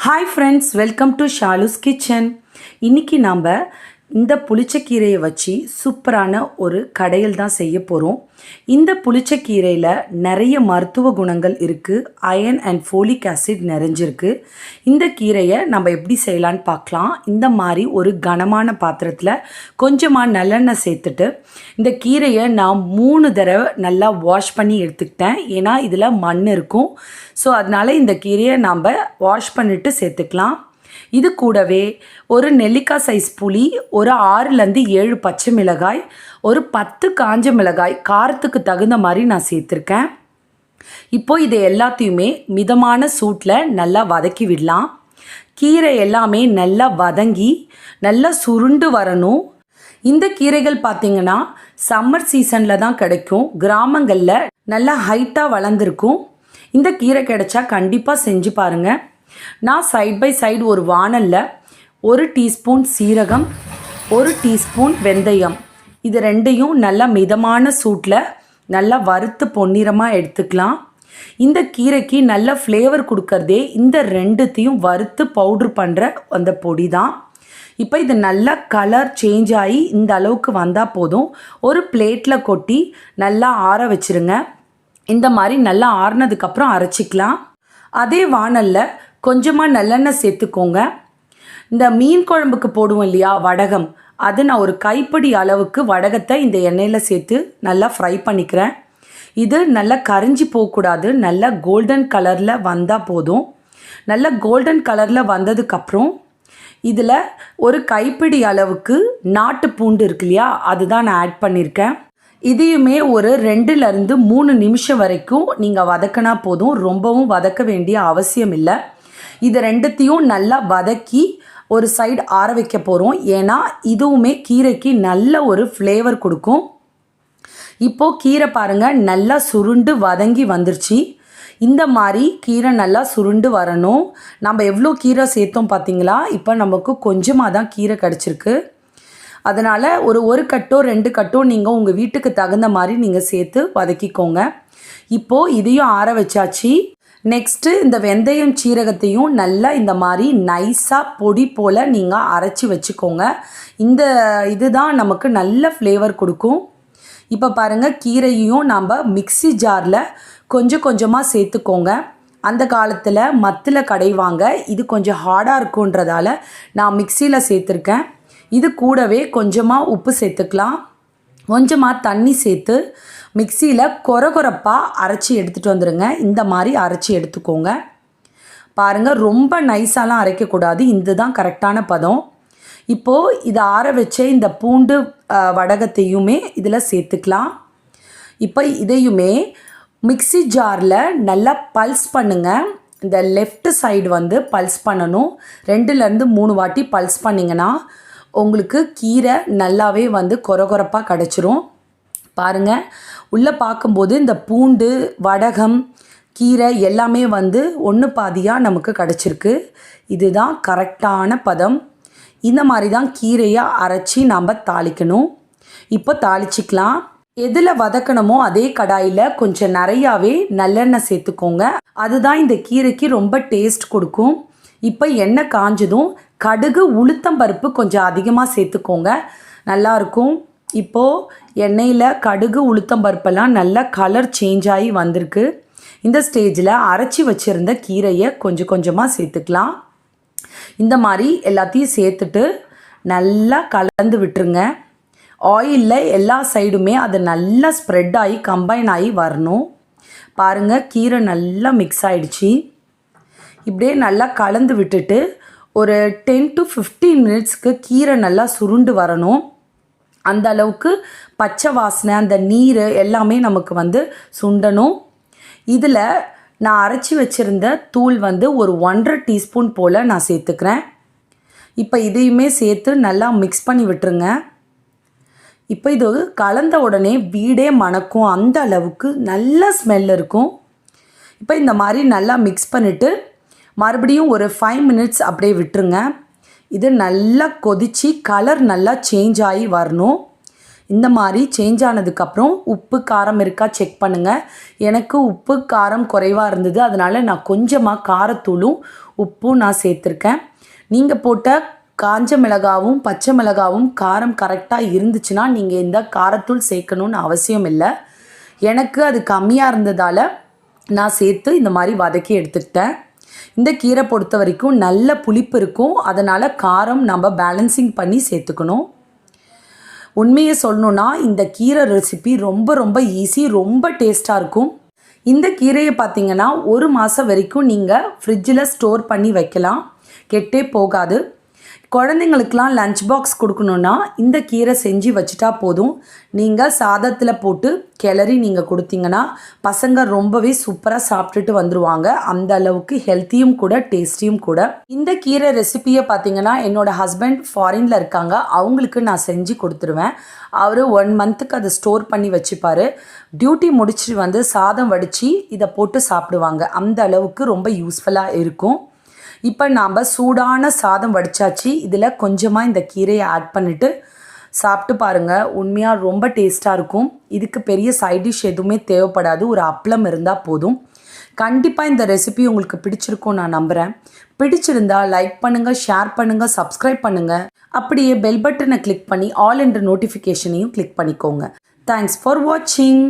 Hi friends, welcome to Shalu's kitchen. இன்றைக்கி நாம் இந்த புளிச்சக்கீரையை வச்சு சூப்பரான ஒரு கடையில் தான் செய்ய போகிறோம். இந்த புளிச்சக்கீரையில் நிறைய மருத்துவ குணங்கள் இருக்குது. அயர்ன் அண்ட் ஃபோலிக் ஆசிட் நிறைஞ்சிருக்கு. இந்த கீரையை நம்ம எப்படி செய்யலான்னு பார்க்கலாம். இந்த மாதிரி ஒரு கனமான பாத்திரத்தில் கொஞ்சமாக நல்லெண்ணெய் சேர்த்துட்டு இந்த கீரையை நான் 3 தடவை நல்லா வாஷ் பண்ணி எடுத்துக்கிட்டேன். ஏன்னா இதில் மண் இருக்கும். ஸோ அதனால் இந்த கீரையை நாம் வாஷ் பண்ணிவிட்டு சேர்த்துக்கலாம். இது கூடவே ஒரு நெல்லிக்காய் சைஸ் புளி, ஒரு 6லேருந்து 7 பச்சை மிளகாய், ஒரு 10 காஞ்ச மிளகாய் காரத்துக்கு தகுந்த மாதிரி நான் சேர்த்துருக்கேன். இப்போது இதை எல்லாத்தையுமே மிதமான சூட்டில் நல்லா வதக்கி விடலாம். கீரை எல்லாமே நல்லா வதங்கி நல்லா சுருண்டு வரணும். இந்த கீரைகள் பார்த்திங்கன்னா சம்மர் சீசனில் தான் கிடைக்கும். கிராமங்களில் நல்லா ஹைட்டாக வளர்ந்துருக்கும். இந்த கீரை கிடைச்சா கண்டிப்பாக செஞ்சு பாருங்கள். நான் சைட் பை சைடு ஒரு வாணலில் 1 டீஸ்பூன் சீரகம், 1 டீஸ்பூன் வெந்தயம், இது ரெண்டையும் நல்லா மிதமான சூட்டில் நல்லா வறுத்து பொன்னிறமாக எடுத்துக்கலாம். இந்த கீரைக்கு நல்ல ஃப்ளேவர் கொடுக்கறதே இந்த ரெண்டுத்தையும் வறுத்து பவுட்ரு பண்ணுற அந்த பொடி தான். இப்போ இது நல்லா கலர் சேஞ்ச் ஆகி இந்த அளவுக்கு வந்தால் போதும். ஒரு பிளேட்டில் கொட்டி நல்லா ஆற வச்சுருங்க. இந்த மாதிரி நல்லா ஆறுனதுக்கப்புறம் அரைச்சிக்கலாம். அதே வாணலில் கொஞ்சமாக நல்லெண்ணெய் சேர்த்துக்கோங்க. இந்த மீன் குழம்புக்கு போடுவோம் இல்லையா வடகம், அது நான் ஒரு கைப்பிடி அளவுக்கு வடகத்தை இந்த எண்ணெயில் சேர்த்து நல்லா ஃப்ரை பண்ணிக்கிறேன். இது நல்லா கரிஞ்சி போகக்கூடாது. நல்லா கோல்டன் கலரில் வந்தால் போதும். நல்லா கோல்டன் கலரில் வந்ததுக்கப்புறம் இதில் ஒரு கைப்பிடி அளவுக்கு நாட்டு பூண்டு இருக்கு இல்லையா, அதுதான் நான் ஆட் பண்ணியிருக்கேன். இதையுமே ஒரு 2லேருந்து 3 நிமிஷம் வரைக்கும் நீங்கள் வதக்கினா போதும். ரொம்பவும் வதக்க வேண்டிய அவசியம் இல்லை. இது ரெண்டுத்தையும் நல்லா வதக்கி ஒரு சைடு ஆற வைக்க போகிறோம். ஏன்னா இதுவுமே கீரைக்கு நல்ல ஒரு ஃப்ளேவர் கொடுக்கும். இப்போது கீரை பாருங்கள் நல்லா சுருண்டு வதங்கி வந்துருச்சு. இந்த மாதிரி கீரை நல்லா சுருண்டு வரணும். நம்ம எவ்வளோ கீரை சேர்த்தோம் பார்த்தீங்களா? இப்போ நமக்கு கொஞ்சமாக தான் கீரை கிடச்சிருக்கு. அதனால் ஒரு கட்டோ 2 கட்டோ நீங்கள் உங்கள் வீட்டுக்கு தகுந்த மாதிரி நீங்கள் சேர்த்து வதக்கிக்கோங்க. இப்போது இதையும் ஆற வச்சாச்சு. நெக்ஸ்ட்டு இந்த வெந்தயம் சீரகத்தையும் நல்லா இந்த மாதிரி நைஸாக பொடி போல் நீங்கள் அரைச்சி வச்சுக்கோங்க. இந்த இதுதான் நமக்கு நல்ல ஃப்ளேவர் கொடுக்கும். இப்போ பாருங்கள், கீரையும் நம்ம மிக்ஸி ஜாரில் கொஞ்சம் கொஞ்சமாக சேர்த்துக்கோங்க. அந்த காலத்தில் மத்தில் கடைவாங்க. இது கொஞ்சம் ஹார்டாக இருக்குன்றதால நான் மிக்சியில் சேர்த்துருக்கேன். இது கூடவே கொஞ்சமாக உப்பு சேர்த்துக்கலாம். கொஞ்சமாக தண்ணி சேர்த்து மிக்சியில் கொரகொரப்பாக அரைச்சி எடுத்துகிட்டு வந்துடுங்க. இந்த மாதிரி அரைச்சி எடுத்துக்கோங்க. பாருங்கள், ரொம்ப நைஸாலாம் அரைக்கக்கூடாது. இது தான் கரெக்டான பதம். இப்போது இதை ஆற வச்ச இந்த பூண்டு வடகத்தையுமே இதில் சேர்த்துக்கலாம். இப்போ இதையுமே மிக்ஸி ஜாரில் நல்லா பல்ஸ் பண்ணுங்கள். இந்த லெஃப்ட் சைடு வந்து பல்ஸ் பண்ணணும். 2லேருந்து 3 வாட்டி பல்ஸ் பண்ணிங்கன்னா உங்களுக்கு கீரை நல்லாவே வந்து கொரகொரப்பாக கிடச்சிரும். பாருங்கள், உள்ளே பார்க்கும்போது இந்த பூண்டு வடகம் கீரை எல்லாமே வந்து ஒன்று பாதியாக நமக்கு கிடச்சிருக்கு. இதுதான் கரெக்டான பதம். இந்த மாதிரி தான் கீரையை அரைச்சி நாம் தாளிக்கணும். இப்போ தாளிச்சிக்கலாம். எதில் வதக்கணுமோ அதே கடாயில் கொஞ்சம் நிறையாவே நல்லெண்ணெய் சேர்த்துக்கோங்க. அதுதான் இந்த கீரைக்கு ரொம்ப டேஸ்ட் கொடுக்கும். இப்போ எண்ணெய் காஞ்சதும் கடுகு உளுத்தம்பருப்பு கொஞ்சம் அதிகமாக சேர்த்துக்கோங்க, நல்லாயிருக்கும். இப்போது எண்ணெயில் கடுகு உளுத்தம்பருப்பெல்லாம் நல்லா கலர் சேஞ்ச் ஆகி வந்திருக்கு. இந்த ஸ்டேஜில் அரைச்சி வச்சுருந்த கீரையை கொஞ்சம் கொஞ்சமாக சேர்த்துக்கலாம். இந்த மாதிரி எல்லாத்தையும் சேர்த்துட்டு நல்லா கலந்து விட்டுருங்க. ஆயிலில் எல்லா சைடுமே அது நல்லா ஸ்ப்ரெட் ஆகி கம்பைன் ஆகி வரணும். பாருங்கள், கீரை நல்லா மிக்ஸ் ஆகிடுச்சி. இப்படியே நல்லா கலந்து விட்டுட்டு ஒரு 10 to 15 மினிட்ஸ்க்கு கீரை நல்லா சுருண்டு வரணும். அந்த அளவுக்கு பச்சை வாசனை, அந்த நீர் எல்லாமே நமக்கு வந்து சுண்டணும். இதில் நான் அரைச்சி வச்சுருந்த தூள் வந்து ஒரு 1.5 டீஸ்பூன் போல் நான் சேர்த்துக்கிறேன். இப்போ இதையுமே சேர்த்து நல்லா மிக்ஸ் பண்ணி விட்டுருங்க. இப்போ இது கலந்த உடனே வீடே மணக்கும். அந்த அளவுக்கு நல்ல ஸ்மெல் இருக்கும். இப்போ இந்த மாதிரி நல்லா மிக்ஸ் பண்ணிவிட்டு மறுபடியும் ஒரு 5 மினிட்ஸ் அப்படியே விட்டுருங்க. இது நல்லா கொதித்து கலர் நல்லா சேஞ்ச் ஆகி வரணும். இந்த மாதிரி சேஞ்ச் ஆனதுக்கப்புறம் உப்பு காரம் இருக்கா செக் பண்ணுங்கள். எனக்கு உப்பு காரம் குறைவாக இருந்தது, அதனால் நான் கொஞ்சமாக காரத்தூளும் உப்பும் நான் சேர்த்துருக்கேன். நீங்கள் போட்ட காஞ்ச மிளகாவும் பச்சை மிளகாவும் காரம் கரெக்டாக இருந்துச்சுன்னா நீங்கள் இந்த காரத்தூள் சேர்க்கணுன்னு அவசியம் இல்லை. எனக்கு அது கம்மியாக இருந்ததால் நான் சேர்த்து இந்த மாதிரி வதக்கி எடுத்துக்கிட்டேன். இந்த கீரை பொறுத்த வரைக்கும் நல்ல புளிப்பு இருக்கும், அதனால் காரம் நம்ம பேலன்சிங் பண்ணி சேர்த்துக்கணும். உண்மையை சொல்லணுன்னா இந்த கீரை ரெசிபி ரொம்ப ரொம்ப ஈஸி, ரொம்ப டேஸ்ட்டாக இருக்கும். இந்த கீரையை பார்த்திங்கன்னா 1 மாதம் வரைக்கும் நீங்கள் ஃப்ரிட்ஜில் ஸ்டோர் பண்ணி வைக்கலாம், கெட்டே போகாது. குழந்தைங்களுக்கெலாம் லஞ்ச் பாக்ஸ் கொடுக்கணுன்னா இந்த கீரை செஞ்சு வச்சுட்டா போதும். நீங்கள் சாதத்தில் போட்டு கிளறி நீங்கள் கொடுத்தீங்கன்னா பசங்க ரொம்பவே சூப்பராக சாப்பிட்டுட்டு வந்துடுவாங்க. அந்த அளவுக்கு ஹெல்த்தியும் கூட டேஸ்டியும் கூட. இந்த கீரை ரெசிபியை பார்த்தீங்கன்னா என்னோடய ஹஸ்பண்ட் ஃபாரினில் இருக்காங்க, அவங்களுக்கு நான் செஞ்சு கொடுத்துருவேன். அவர் 1 மந்த்துக்கு அதை ஸ்டோர் பண்ணி வச்சுப்பார். டியூட்டி முடிச்சுட்டு வந்து சாதம் வடித்து இதை போட்டு சாப்பிடுவாங்க. அந்த அளவுக்கு ரொம்ப யூஸ்ஃபுல்லாக இருக்கும். இப்போ நாம் சூடான சாதம் வடித்தாச்சு, இதில் கொஞ்சமாக இந்த கீரையை ஆட் பண்ணிவிட்டு சாப்பிட்டு பாருங்கள். உண்மையாக ரொம்ப டேஸ்ட்டாக இருக்கும். இதுக்கு பெரிய சைட் டிஷ் எதுவுமே தேவைப்படாது, ஒரு அப்பளம் இருந்தால் போதும். கண்டிப்பாக இந்த ரெசிபி உங்களுக்கு பிடிச்சிருக்கும் நான் நம்புகிறேன். பிடிச்சிருந்தா லைக் பண்ணுங்கள், ஷேர் பண்ணுங்கள், சப்ஸ்கிரைப் பண்ணுங்கள். அப்படியே பெல் பட்டனை கிளிக் பண்ணி ஆல் என்ற நோட்டிஃபிகேஷனையும் கிளிக் பண்ணிக்கோங்க. தேங்க்ஸ் ஃபார் வாட்சிங்.